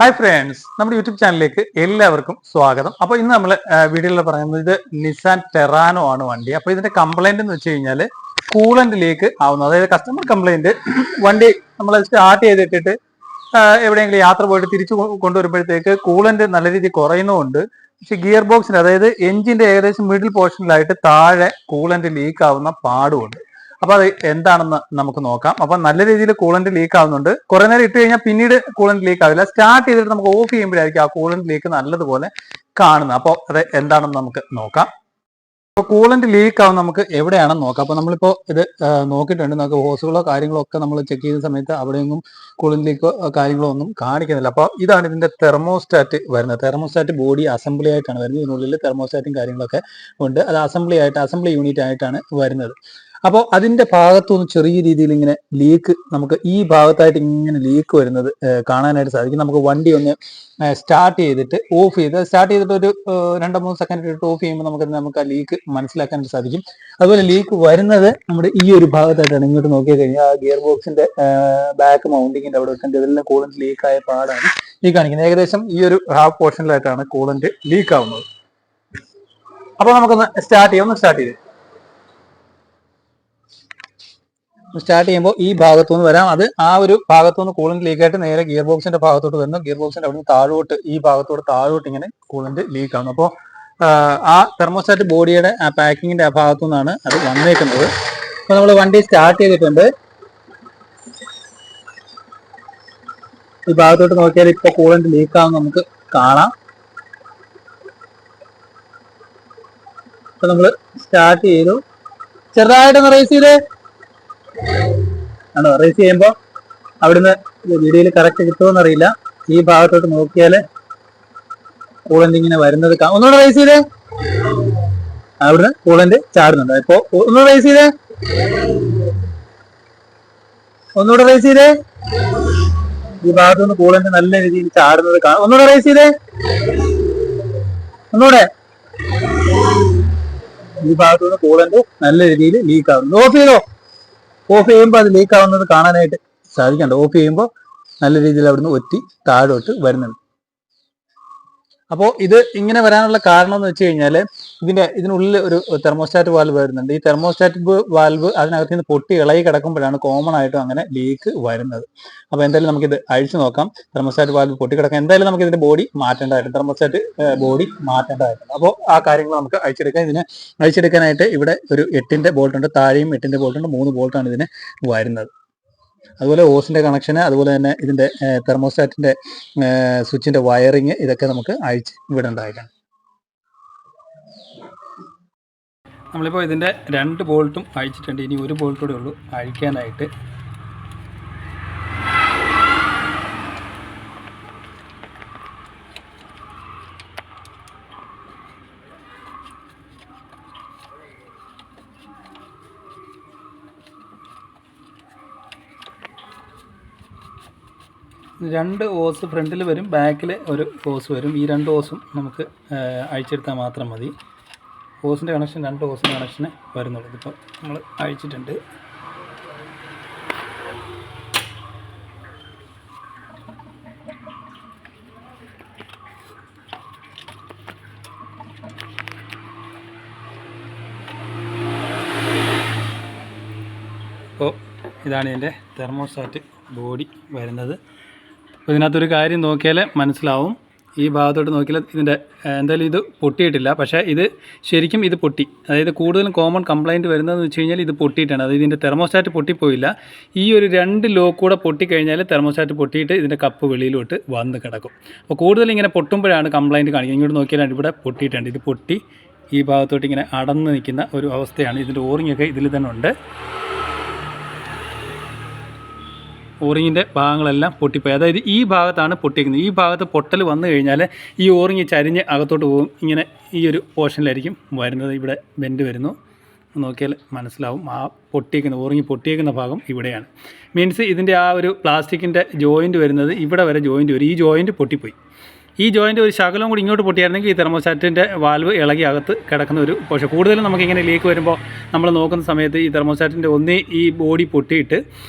Hi friends, നമ്മുടെ YouTube ചാനലിലേക്ക് എല്ലാവർക്കും സ്വാഗതം. അപ്പോൾ ഇന്ന് നമ്മൾ വീഡിയോയിൽ പറയുന്നത് ഇത് നിസാൻ ടെറാനോ ആണ് വണ്ടി. അപ്പോൾ ഇതിന്റെ കംപ്ലൈന്റ് എന്ന് വെച്ച് കഴിഞ്ഞാൽ കൂളന്റ് ലീക്ക് ആവുന്നു. അതായത് കസ്റ്റമർ കംപ്ലൈന്റ്, വണ്ടി നമ്മൾ സ്റ്റാർട്ട് ചെയ്തിട്ടിട്ട് എവിടെയെങ്കിലും യാത്ര പോയിട്ട് തിരിച്ചു കൊണ്ടുവരുമ്പോഴത്തേക്ക് കൂളന്റ് നല്ല രീതിയിൽ കുറയുന്നുമുണ്ട്. പക്ഷെ ഗിയർ ബോക്സിന്റെ, അതായത് എഞ്ചിന്റെ ഏകദേശം മിഡിൽ പോർഷനിലായിട്ട് താഴെ കൂളന്റ് ലീക്ക് ആവുന്ന പാടുമുണ്ട്. അപ്പൊ അത് എന്താണെന്ന് നമുക്ക് നോക്കാം. അപ്പൊ നല്ല രീതിയിൽ കൂളന്റ് ലീക്ക് ആവുന്നുണ്ട്. കുറെ നേരം ഇട്ട് കഴിഞ്ഞാൽ പിന്നീട് കൂളന്റ് ലീക്ക് ആവില്ല. സ്റ്റാർട്ട് ചെയ്തിട്ട് നമുക്ക് ഓഫ് ചെയ്യുമ്പോഴായിരിക്കും ആ കൂളന്റ് ലീക്ക് നല്ലതുപോലെ കാണുന്നത്. അപ്പോൾ അത് എന്താണെന്ന് നമുക്ക് നോക്കാം. അപ്പോൾ കൂളന്റ് ലീക്ക് ആവും നമുക്ക് എവിടെയാണെന്ന് നോക്കാം. അപ്പോൾ നമ്മളിപ്പോൾ ഇത് നോക്കിയിട്ടുണ്ട്. നമുക്ക് ഹോസുകളോ കാര്യങ്ങളോ ഒക്കെ നമ്മൾ ചെക്ക് ചെയ്യുന്ന സമയത്ത് അവിടെയൊന്നും കൂളന്റ് ലീക്കോ കാര്യങ്ങളോ ഒന്നും കാണിക്കുന്നില്ല. അപ്പോൾ ഇതാണ് ഇതിന്റെ തെർമോസ്റ്റാറ്റ് വരുന്നത്. തെർമോസ്റ്റാറ്റ് ബോഡി അസംബ്ലി ആയിട്ടാണ് വരുന്നത്. ഇതിനുള്ളിൽ തെർമോസ്റ്റാറ്റും കാര്യങ്ങളൊക്കെ ഉണ്ട്. അത് അസംബ്ലി യൂണിറ്റ് ആയിട്ടാണ് വരുന്നത്. അപ്പോൾ അതിന്റെ ഭാഗത്തുനിന്ന് ചെറിയ രീതിയിൽ ഇങ്ങനെ ലീക്ക്, നമുക്ക് ഈ ഭാഗത്തായിട്ട് ഇങ്ങനെ ലീക്ക് വരുന്നത് കാണാനായിട്ട് സാധിക്കും. നമുക്ക് വണ്ടി ഒന്ന് സ്റ്റാർട്ട് ചെയ്തിട്ട് സ്റ്റാർട്ട് ചെയ്തിട്ട് ഒരു 2-3 സെക്കൻഡ് ഇട്ട് ഓഫ് ചെയ്യുമ്പോൾ നമുക്ക് ആ ലീക്ക് മനസ്സിലാക്കാനായിട്ട് സാധിക്കും. അതുപോലെ ലീക്ക് വരുന്നത് നമ്മുടെ ഈ ഒരു ഭാഗത്തായിട്ടാണ്. ഇങ്ങോട്ട് നോക്കി കഴിഞ്ഞാൽ ആ ഗിയർ ബോക്സിന്റെ ബാക്ക് മൗണ്ടിങ്ങിന്റെ അവിടെ വെച്ചാൽ ഇതിൽ കൂളന്റ് ലീക്ക് ആയ പാടാണ് ഈ കാണിക്കുന്നത്. ഏകദേശം ഈ ഒരു ഹാഫ് പോർഷനിലായിട്ടാണ് കൂളന്റ് ലീക്ക് ആവുന്നത്. അപ്പോൾ നമുക്കൊന്ന് സ്റ്റാർട്ട് ചെയ്ത് സ്റ്റാർട്ട് ചെയ്യുമ്പോൾ ഈ ഭാഗത്തുനിന്ന് വരാം. അത് ആ ഒരു ഭാഗത്തുനിന്ന് കൂളന്റ് ലീക്കായിട്ട് നേരെ ഗിയർ ബോക്സിന്റെ ഭാഗത്തോട്ട് വരുന്നു. ഗിയർ ബോക്സിന്റെ അവിടെ നിന്ന് താഴോട്ട്, ഈ താഴോട്ട് ഇങ്ങനെ കൂളന്റ് ലീക്ക് ആവുന്നു. അപ്പോൾ ആ തെർമോസ്റ്റാറ്റ് ബോഡിയുടെ ആ പാക്കിങ്ങിന്റെ ആ ഭാഗത്തു നിന്നാണ് അത് വന്നേക്കുന്നത്. അപ്പോൾ നമ്മൾ വണ്ടി സ്റ്റാർട്ട് ചെയ്തിട്ടുണ്ട്. ഈ ഭാഗത്തോട്ട് നോക്കിയാൽ ഇപ്പൊ കൂളന്റ് ലീക്ക് ആവുന്ന നമുക്ക് കാണാം. അപ്പൊ നമ്മൾ സ്റ്റാർട്ട് ചെയ്തു. ചെറുതായിട്ടൊന്ന് റേസ് ചെയ്തേ. ആണോ? റേസ് ചെയ്യുമ്പോൾ അവിടുന്ന് വീഡിയോയിൽ കറക്റ്റ് കിട്ടുമെന്ന് അറിയില്ല. ഈ ഭാഗത്തോട്ട് നോക്കിയാൽ കൂളന്റ് ഇങ്ങനെ വരുന്നത് ഒന്നുകൂടെ റേസ് ചെയ്തേ. അവിടുന്ന് കൂളന്റ് ചാടുന്നുണ്ട്. ഇപ്പൊ ഒന്നുകൂടെ റേസ് ചെയ്തേ. ഈ ഭാഗത്തുനിന്ന് കൂളന്റ് നല്ല രീതിയിൽ ചാടുന്നത് കാണാം. ഒന്നുകൂടെ റേസ് ചെയ്തേ. ഒന്നുകൂടെ. ഈ ഭാഗത്തുനിന്ന് കൂളന്റ് നല്ല രീതിയിൽ ലീക്ക് ആവുന്നു. ഓഫ് ചെയ്തോ. ഓഫ് ചെയ്യുമ്പോൾ അത് ലീക്ക് ആവുന്നത് കാണാനായിട്ട് സാധിക്കണ്ട. ഓഫ് ചെയ്യുമ്പോൾ നല്ല രീതിയിൽ അവിടുന്ന് ഒറ്റി താഴോട്ട് വരുന്നുണ്ട്. അപ്പോൾ ഇത് ഇങ്ങനെ വരാനുള്ള കാരണം എന്ന് വെച്ച് കഴിഞ്ഞാൽ ഇതിനുള്ളിൽ ഒരു തെർമോസ്റ്റാറ്റ് വാൽവ് വരുന്നുണ്ട്. ഈ തെർമോസ്റ്റാറ്റ് വാൽവ് അതിനകത്ത് നിന്ന് പൊട്ടി ഇളകി കിടക്കുമ്പോഴാണ് കോമൺ ആയിട്ടും അങ്ങനെ ലീക്ക് വരുന്നത്. അപ്പോൾ എന്തായാലും നമുക്കിത് അഴിച്ചു നോക്കാം. തെർമോസ്റ്റാറ്റ് വാൽവ് പൊട്ടി കിടക്കാം. എന്തായാലും നമുക്ക് ഇതിന്റെ ബോഡി മാറ്റേണ്ടതായിട്ടുണ്ട്. തെർമോസ്റ്റാറ്റ് ബോഡി മാറ്റേണ്ടതായിട്ടുണ്ട്. അപ്പോൾ ആ കാര്യങ്ങൾ നമുക്ക് അഴിച്ചെടുക്കാം. ഇതിനെ അഴിച്ചെടുക്കാനായിട്ട് ഇവിടെ ഒരു 8-ന്റെ ബോൾട്ട് ഉണ്ട്. താഴെയും 8-ന്റെ ബോൾട്ട് ഉണ്ട്. 3 ബോൾട്ടാണ് ഇതിന് വരുന്നത്. അതുപോലെ ഓസിന്റെ കണക്ഷന്, അതുപോലെ തന്നെ ഇതിന്റെ തെർമോസ്റ്റാറ്റിന്റെ സ്വിച്ചിന്റെ വയറിങ്, ഇതൊക്കെ നമുക്ക് അഴിച്ച് വിടേണ്ടതായിട്ടാണ്. നമ്മളിപ്പോൾ ഇതിന്റെ 2 ബോൾട്ടും അഴിച്ചിട്ടുണ്ട്. ഇനി ഒരു ബോൾട്ട് കൂടെ ഉള്ളൂ അഴിക്കാനായിട്ട്. രണ്ട് ഓസ് ഫ്രണ്ടിൽ വരും, ബാക്കിൽ ഒരു ഓസ് വരും. ഈ 2 ഓസും നമുക്ക് അഴിച്ചെടുത്താൽ മാത്രം മതി. ഓസിൻ്റെ കണക്ഷൻ 2 ഓസിൻ്റെ കണക്ഷന് വരുന്നുള്ളൂ. ഇതിപ്പോൾ നമ്മൾ അഴിച്ചിട്ടുണ്ട്. അപ്പോൾ ഇതാണ് ഇതിൻ്റെ തെർമോസ്റ്റാറ്റ് ബോഡി വരുന്നത്. അപ്പോൾ ഇതിനകത്തൊരു കാര്യം നോക്കിയാൽ മനസ്സിലാവും. ഈ ഭാഗത്തോട്ട് നോക്കിയാൽ ഇതിൻ്റെ എന്തായാലും ഇത് പൊട്ടിയിട്ടില്ല. പക്ഷേ ഇത് ശരിക്കും ഇത് പൊട്ടി. അതായത് കൂടുതലും കോമൺ കംപ്ലയിൻറ്റ് വരുന്നതെന്ന് വെച്ച് കഴിഞ്ഞാൽ ഇത് പൊട്ടിയിട്ടാണ്. അതായത് ഇതിൻ്റെ തെർമോസ്റ്റാറ്റ് പൊട്ടിപ്പോയില്ല. ഈ ഒരു 2 ലോക്ക് കൂടെ പൊട്ടിക്കഴിഞ്ഞാൽ തെർമോസ്റ്റാറ്റ് പൊട്ടിയിട്ട് ഇതിൻ്റെ കപ്പ് വെളിയിലോട്ട് വന്ന് കിടക്കും. അപ്പോൾ കൂടുതൽ ഇങ്ങനെ പൊട്ടുമ്പോഴാണ് കംപ്ലയിൻറ്റ് കാണിക്കുന്നത്. ഇങ്ങോട്ട് നോക്കിയാൽ ഇവിടെ പൊട്ടിയിട്ടുണ്ട്. ഇത് പൊട്ടി ഈ ഭാഗത്തോട്ട് ഇങ്ങനെ അടന്ന് നിൽക്കുന്ന ഒരു അവസ്ഥയാണ്. ഇതിൻ്റെ ഓറിങ്ങൊക്കെ ഇതിൽ തന്നെ ഉണ്ട്. ഓറിങ്ങിൻ്റെ ഭാഗങ്ങളെല്ലാം പൊട്ടിപ്പോയി. അതായത് ഈ ഭാഗത്താണ് പൊട്ടിയിരിക്കുന്നത്. ഈ ഭാഗത്ത് പൊട്ടൽ വന്നു കഴിഞ്ഞാൽ ഈ ഓറിങ് ചരിഞ്ഞ് അകത്തോട്ട് പോകും. ഇങ്ങനെ ഈ ഒരു പോർഷനിലായിരിക്കും വരുന്നത്. ഇവിടെ ബെൻഡ് വരുന്നു, നോക്കിയാൽ മനസ്സിലാവും. ആ ഓറിങ് പൊട്ടിയേക്കുന്ന ഭാഗം ഇവിടെയാണ്. മീൻസ് ഇതിൻ്റെ ആ ഒരു പ്ലാസ്റ്റിക്കിൻ്റെ ജോയിൻറ്റ് വരുന്നത് ഇവിടെ വരെ ജോയിൻറ്റ് വരും. ഈ ജോയിൻറ്റ് പൊട്ടിപ്പോയി. ഈ ജോയിൻ്റ് ഒരു ശകലം കൂടി ഇങ്ങോട്ട് പൊട്ടിയായിരുന്നെങ്കിൽ ഈ തെർമോസ്റ്റാറ്റിൻ്റെ വാൽവ് ഇളകി അകത്ത് കിടക്കുന്ന ഒരു പക്ഷേ കൂടുതലും നമുക്കിങ്ങനെ ലീക്ക് വരുമ്പോൾ നമ്മൾ നോക്കുന്ന സമയത്ത് ഈ തെർമോസ്റ്റാറ്റിൻ്റെ ഒന്നേ ഈ ബോഡി പൊട്ടിയിട്ട്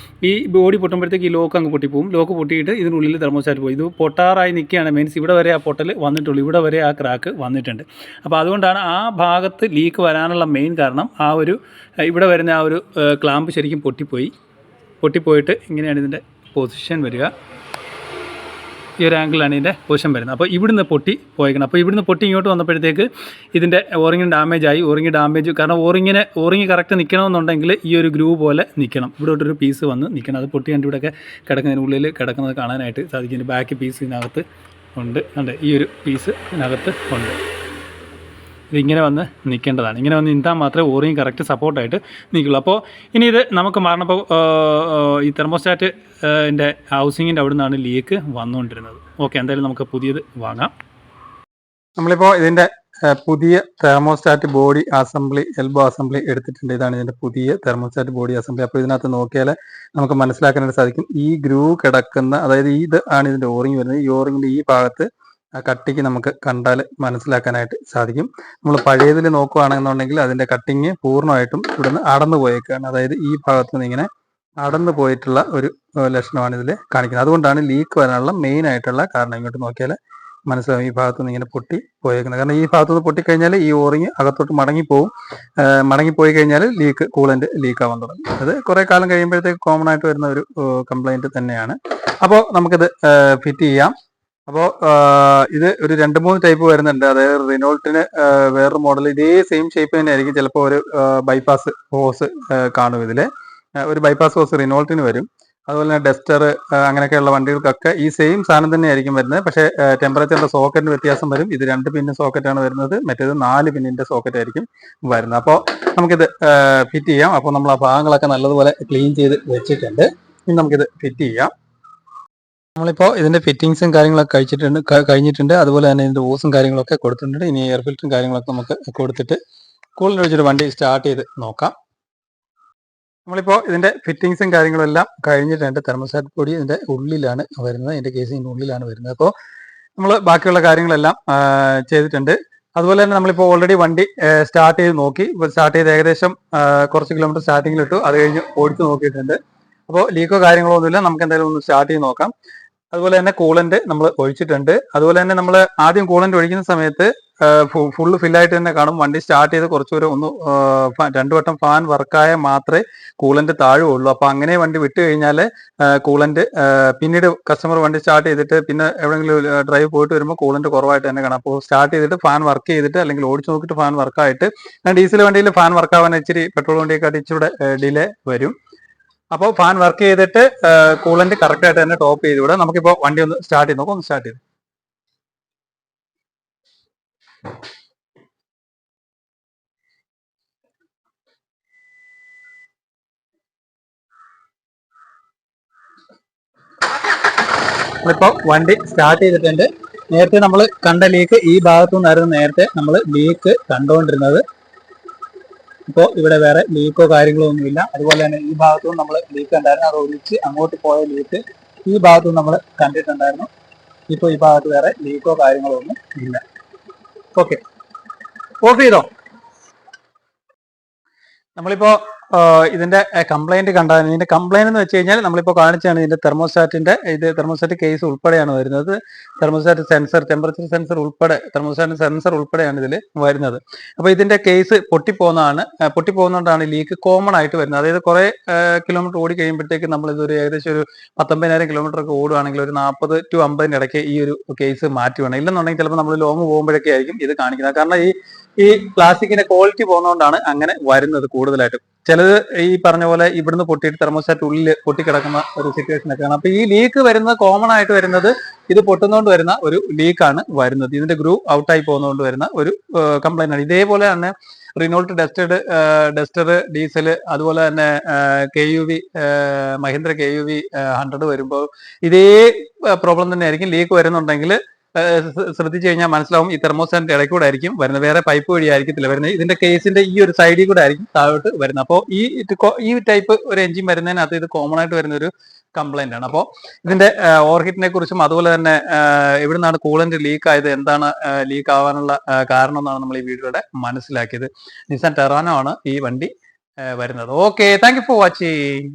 ഈ ബോഡി പൊട്ടുമ്പോഴത്തേക്ക് ഈ ലോക്ക് അങ്ങ് പൊട്ടിപ്പോവും. ലോക്ക് പൊട്ടിയിട്ട് ഇതിനുള്ളിൽ തെർമോസ്റ്റാറ്റ് പോകും. ഇത് പൊട്ടാറായി നിൽക്കുകയാണ്, മീൻസ് ഇവിടെ വരെ ആ പൊട്ടൽ വന്നിട്ടുള്ളൂ, ഇവിടെ വരെ ആ ക്രാക്ക് വന്നിട്ടുണ്ട്. അപ്പോൾ അതുകൊണ്ടാണ് ആ ഭാഗത്ത് ലീക്ക് വരാനുള്ള മെയിൻ കാരണം ആ ഒരു ഇവിടെ വരുന്ന ആ ഒരു ക്ലാമ്പ് ശരിക്കും പൊട്ടിപ്പോയിട്ട് ഇങ്ങനെയാണ് ഇതിൻ്റെ പൊസിഷൻ വരിക. ഈ ഒരു ആംഗിളാണ് ഇതിൻ്റെ പൊസിഷൻ വരുന്നത്. അപ്പോൾ ഇവിടുന്ന് പൊട്ടി പോയേക്കണം. അപ്പോൾ ഇവിടുന്ന് പൊട്ടി ഇങ്ങോട്ട് വന്നപ്പോഴത്തേക്ക് ഇതിൻ്റെ ഓറിങ്ങിന് ഡാമേജ് ആയി. കാരണം ഓറിങ് കറക്റ്റ് നിൽക്കണമെന്നുണ്ടെങ്കിൽ ഈ ഒരു ഗ്രൂ പോലെ നിൽക്കണം. ഇവിടോട്ടൊരു പീസ് വന്ന് നിൽക്കണം. അത് പൊട്ടി കണ്ട് ഇവിടെയൊക്കെ കിടക്കുന്നതിനുള്ളിൽ കിടക്കുന്നത് കാണാനായിട്ട് സാധിക്കും. ബാക്ക് പീസ് ഇതിനകത്ത് ഉണ്ട്. ഈ ഒരു പീസ് ഇതിനകത്ത് ഉണ്ട്. ഇതിങ്ങനെ വന്ന് നിൽക്കേണ്ടതാണ്. ഇങ്ങനെ വന്ന് നിന്നാൽ മാത്രമേ ഓറിയും കറക്റ്റ് സപ്പോർട്ടായിട്ട് നിൽക്കുള്ളൂ. അപ്പോൾ ഇനി ഇത് നമുക്ക് മാറണപ്പോൾ ഈ തെർമോസ്റ്റാറ്റ് ൻ്റെ ഹൗസിങ്ങിൻ്റെ അവിടെ നിന്നാണ് ലീക്ക് വന്നുകൊണ്ടിരുന്നത്. ഓക്കെ, എന്തായാലും നമുക്ക് പുതിയത് വാങ്ങാം. നമ്മളിപ്പോൾ ഇതിൻ്റെ പുതിയ thermostat body assembly, elbow assembly എടുത്തിട്ടുണ്ട്. ഇതാണ് ഇതിൻ്റെ പുതിയ തെർമോസ്റ്റാറ്റ് ബോഡി അസംബ്ലി. അപ്പോൾ ഇതിനകത്ത് നോക്കിയാൽ നമുക്ക് മനസ്സിലാക്കാനായിട്ട് സാധിക്കും, ഈ ഗ്രൂ കിടക്കുന്ന, അതായത് ഇത് ആണ് ഇതിൻ്റെ ഓറിങ് വരുന്നത്. ഈ ഓറിങ്ങിൻ്റെ ഈ ഭാഗത്ത് ആ കട്ടിങ് നമുക്ക് കണ്ടാൽ മനസ്സിലാക്കാനായിട്ട് സാധിക്കും. നമ്മൾ പഴയതിൽ നോക്കുകയാണെന്നുണ്ടെങ്കിൽ അതിൻ്റെ കട്ടിങ് പൂർണ്ണമായിട്ടും ഇവിടുന്ന് അടന്നു പോയേക്കാണ്. അതായത് ഈ ഭാഗത്ത് നിന്ന് ഇങ്ങനെ അടന്നു പോയിട്ടുള്ള ഒരു ലക്ഷണമാണ് ഇതിൽ കാണിക്കുന്നത്. അതുകൊണ്ടാണ് ലീക്ക് വരാനുള്ള മെയിൻ ആയിട്ടുള്ള കാരണം. ഇങ്ങോട്ട് നോക്കിയാൽ മനസ്സിലാവും, ഈ ഭാഗത്തുനിന്ന് ഇങ്ങനെ പൊട്ടി പോയേക്കുന്നത്. കാരണം ഈ ഭാഗത്തുനിന്ന് പൊട്ടിക്കഴിഞ്ഞാൽ ഈ ഓറിങ് അകത്തോട്ട് മടങ്ങിപ്പോയി കഴിഞ്ഞാൽ കൂളൻ്റ് ലീക്ക് ആവാൻ തുടങ്ങും. അത് കുറേ കാലം കഴിയുമ്പോഴത്തേക്ക് കോമൺ ആയിട്ട് വരുന്ന ഒരു കംപ്ലൈൻറ്റ് തന്നെയാണ്. അപ്പോൾ നമുക്കിത് ഫിറ്റ് ചെയ്യാം. അപ്പോൾ ഇത് ഒരു 2-3 ടൈപ്പ് വരുന്നുണ്ട്. അതായത് റിനോൾട്ടിന് വേറൊരു മോഡൽ ഇതേ സെയിം ഷേപ്പ് തന്നെ ആയിരിക്കും. ചിലപ്പോൾ ഒരു ബൈപ്പാസ് ഹോസ് കാണും. ഇതിൽ ഒരു ബൈപ്പാസ് ഹോസ് റിനോൾട്ടിന് വരും. അതുപോലെ തന്നെ ഡസ്റ്റർ അങ്ങനെയൊക്കെയുള്ള വണ്ടികൾക്കൊക്കെ ഈ സെയിം സാധനം തന്നെ ആയിരിക്കും വരുന്നത്. പക്ഷേ ടെമ്പറേച്ചറിന്റെ സോക്കറ്റിന് വ്യത്യാസം വരും. ഇത് 2 പിന്ന് സോക്കറ്റാണ് വരുന്നത്, മറ്റേത് 4 പിന്നിന്റെ സോക്കറ്റ് ആയിരിക്കും വരുന്നത്. അപ്പോൾ നമുക്കിത് ഫിറ്റ് ചെയ്യാം. അപ്പോൾ നമ്മൾ ആ ഭാഗങ്ങളൊക്കെ നല്ലതുപോലെ ക്ലീൻ ചെയ്ത് വെച്ചിട്ടുണ്ട്. ഇനി നമുക്കിത് ഫിറ്റ് ചെയ്യാം. നമ്മളിപ്പോൾ ഇതിന്റെ ഫിറ്റിങ്സും കാര്യങ്ങളൊക്കെ കഴിഞ്ഞിട്ടുണ്ട്. അതുപോലെ തന്നെ ഇതിന്റെ ഓസും കാര്യങ്ങളൊക്കെ കൊടുത്തിട്ടുണ്ട്. ഇനി എയർ ഫിൽറ്ററും കാര്യങ്ങളൊക്കെ നമുക്ക് കൊടുത്തിട്ട് കൂളിൽ വെച്ചിട്ട് വണ്ടി സ്റ്റാർട്ട് ചെയ്ത് നോക്കാം. നമ്മളിപ്പോൾ ഇതിന്റെ ഫിറ്റിങ്സും കാര്യങ്ങളും എല്ലാം കഴിഞ്ഞിട്ടുണ്ട്. തെർമോസ്റ്റാറ്റ് ബോഡി ഇതിന്റെ ഉള്ളിലാണ് വരുന്നത്, ഇതിന്റെ കേസിന്റെ ഉള്ളിലാണ് വരുന്നത്. അപ്പോൾ നമ്മൾ ബാക്കിയുള്ള കാര്യങ്ങളെല്ലാം ചെയ്തിട്ടുണ്ട്. അതുപോലെ തന്നെ നമ്മളിപ്പോൾ ഓൾറെഡി വണ്ടി സ്റ്റാർട്ട് ചെയ്ത് നോക്കി. സ്റ്റാർട്ട് ചെയ്ത് ഏകദേശം കുറച്ച് കിലോമീറ്റർ സ്റ്റാർട്ടിങ്ങിൽ ഇട്ടു. അത് കഴിഞ്ഞ് ഓടിച്ച് നോക്കിയിട്ടുണ്ട്. അപ്പോൾ ലീക്കോ കാര്യങ്ങളോ ഒന്നുമില്ല. നമുക്ക് എന്തായാലും ഒന്ന് സ്റ്റാർട്ട് ചെയ്ത് നോക്കാം. അതുപോലെ തന്നെ കൂളന്റ് നമ്മൾ ഒഴിച്ചിട്ടുണ്ട്. അതുപോലെ തന്നെ നമ്മൾ ആദ്യം കൂളന്റ് ഒഴിക്കുന്ന സമയത്ത് ഫുള്ള് ഫില്ലായിട്ട് തന്നെ കാണും. വണ്ടി സ്റ്റാർട്ട് ചെയ്ത് കുറച്ചുകൂടെ 2 വട്ടം ഫാൻ വർക്കായാൽ മാത്രമേ കൂളന്റ് താഴുള്ളൂ. അപ്പൊ അങ്ങനെ വണ്ടി വിട്ട് കഴിഞ്ഞാൽ കൂളന്റ് പിന്നീട് കസ്റ്റമർ വണ്ടി സ്റ്റാർട്ട് ചെയ്തിട്ട് പിന്നെ എവിടെയെങ്കിലും ഡ്രൈവ് പോയിട്ട് വരുമ്പോൾ കൂളന്റ് കുറവായിട്ട് തന്നെ കാണാം. അപ്പോൾ സ്റ്റാർട്ട് ചെയ്തിട്ട് ഫാൻ വർക്ക് ചെയ്തിട്ട് അല്ലെങ്കിൽ ഓടിച്ചു നോക്കിയിട്ട് ഫാൻ വർക്കായിട്ട്, ഡീസൽ വണ്ടിയിൽ ഫാൻ വർക്കാവാൻ ഇച്ചിരി പെട്രോൾ വണ്ടിയൊക്കെ ഇച്ചിരി ഡിലേ വരും. അപ്പോൾ ഫാൻ വർക്ക് ചെയ്തിട്ട് കൂളന്റ് കറക്റ്റ് ആയിട്ട് തന്നെ ടോപ്പ് ചെയ്തുകൂടെ. നമുക്കിപ്പോൾ വണ്ടി ഒന്ന് സ്റ്റാർട്ട് ചെയ്ത് നോക്കാം. ഒന്ന് സ്റ്റാർട്ട് ചെയ്ത് നമ്മളിപ്പോൾ വണ്ടി സ്റ്റാർട്ട് ചെയ്തിട്ടുണ്ട്. നേരത്തെ നമ്മൾ കണ്ട ലീക്ക് ഈ ഭാഗത്തു നിന്നായിരുന്നു നേരത്തെ നമ്മൾ ലീക്ക് കണ്ടുകൊണ്ടിരുന്നത്. ഇപ്പോൾ ഇവിടെ വേറെ ലീക്കോ കാര്യങ്ങളോ ഒന്നുമില്ല. അതുപോലെ തന്നെ ഈ ഭാഗത്തും നമ്മൾ ലീക്ക് ഉണ്ടായിരുന്നു. അത് ഒഴിച്ച് അങ്ങോട്ട് പോയ ലീക്ക് ഈ ഭാഗത്തും നമ്മൾ കണ്ടിട്ടുണ്ടായിരുന്നു. ഇപ്പോൾ ഈ ഭാഗത്ത് വേറെ ലീക്കോ കാര്യങ്ങളോ ഒന്നും ഇല്ല. ഓക്കെ, ഓഫ് ചെയ്തോ. നമ്മളിപ്പോൾ ഇതിന്റെ കംപ്ലൈന്റ് കണ്ടാൽ, ഇതിന്റെ കംപ്ലൈന്റ് എന്ന് വെച്ച് കഴിഞ്ഞാൽ നമ്മളിപ്പോൾ കാണിച്ചാണ് ഇതിന്റെ തെർമോസ്റ്റാറ്റ് കേസ് ഉൾപ്പെടെയാണ് വരുന്നത്. തെർമോസ്റ്റാറ്റ് സെൻസർ, ടെമ്പറേച്ചർ സെൻസർ ഉൾപ്പെടെ, തെർമോസ്റ്റാറ്റ് സെൻസർ ഉൾപ്പെടെയാണ് ഇതിൽ വരുന്നത്. അപ്പോൾ ഇതിന്റെ കേസ് പൊട്ടിപ്പോകുന്നതുകൊണ്ടാണ് ലീക്ക് കോമൺ ആയിട്ട് വരുന്നത്. അതായത് കുറെ കിലോമീറ്റർ ഓടി കഴിയുമ്പോഴത്തേക്ക് നമ്മൾ ഇതൊരു ഏകദേശം ഒരു 19,000 കിലോമീറ്റർ ഒക്കെ ഓടുകയാണെങ്കിൽ ഒരു 40 to 50 ഇടയ്ക്ക് ഈ ഒരു കേസ് മാറ്റി വേണം. ഇല്ലെന്നുണ്ടെങ്കിൽ ചിലപ്പോൾ നമ്മൾ ലോങ് പോകുമ്പോഴൊക്കെ ആയിരിക്കും ഇത് കാണിക്കുന്നത്. കാരണം ഈ പ്ലാസ്റ്റിക്കിന്റെ ക്വാളിറ്റി പോകുന്നതുകൊണ്ടാണ് അങ്ങനെ വരുന്നത് കൂടുതലായിട്ടും. ചിലത് ഈ പറഞ്ഞ പോലെ ഇവിടുന്ന് പൊട്ടിയിട്ട് തെർമോസ്റ്റാറ്റ് ഉള്ളിൽ പൊട്ടിക്കിടക്കുന്ന ഒരു സിറ്റുവേഷൻ ഒക്കെയാണ്. അപ്പൊ ഈ ലീക്ക് വരുന്നത് കോമൺ ആയിട്ട് വരുന്നത് ഇത് പൊട്ടുന്നതുകൊണ്ട് വരുന്ന ഒരു ലീക്കാണ് വരുന്നത്. ഇതിന്റെ ഗ്രൂ ഔട്ടായി പോകുന്നതുകൊണ്ട് വരുന്ന ഒരു കംപ്ലൈന്റ് ആണ്. ഇതേപോലെ തന്നെ റിനോൾട്ട് ഡസ്റ്റർ ഡീസൽ, അതുപോലെ തന്നെ KUV മഹീന്ദ്ര KUV 100 വരുമ്പോൾ ഇതേ പ്രോബ്ലം തന്നെ ആയിരിക്കും. ലീക്ക് വരുന്നുണ്ടെങ്കിൽ ശ്രദ്ധിച്ചു കഴിഞ്ഞാൽ മനസ്സിലാവും ഈ തെർമോസ്റ്റാറ്റിന്റെ ഇടയ്ക്ക് കൂടെ ആയിരിക്കും വരുന്നത്, വേറെ പൈപ്പ് വഴി ആയിരിക്കത്തില്ല വരുന്നത്. ഇതിന്റെ കേസിന്റെ ഈ ഒരു സൈഡിൽ കൂടെ ആയിരിക്കും താഴോട്ട് വരുന്നത്. അപ്പോൾ ഈ ടൈപ്പ് ഒരു എഞ്ചിൻ വരുന്നതിനകത്ത് ഇത് കോമൺ ആയിട്ട് വരുന്ന ഒരു കംപ്ലൈന്റ് ആണ്. അപ്പോൾ ഇതിന്റെ ഓവർഹിറ്റിനെ കുറിച്ചും അതുപോലെ തന്നെ എവിടുന്നാണ് കൂളന്റ് ലീക്ക് ആയത്, എന്താണ് ലീക്ക് ആവാനുള്ള കാരണം എന്നാണ് നമ്മൾ ഈ വീഡിയോയുടെ മനസ്സിലാക്കിയത്. നിസാൻ ടെറാനോ ആണ് ഈ വണ്ടി വരുന്നത്. Okay, thank you for watching.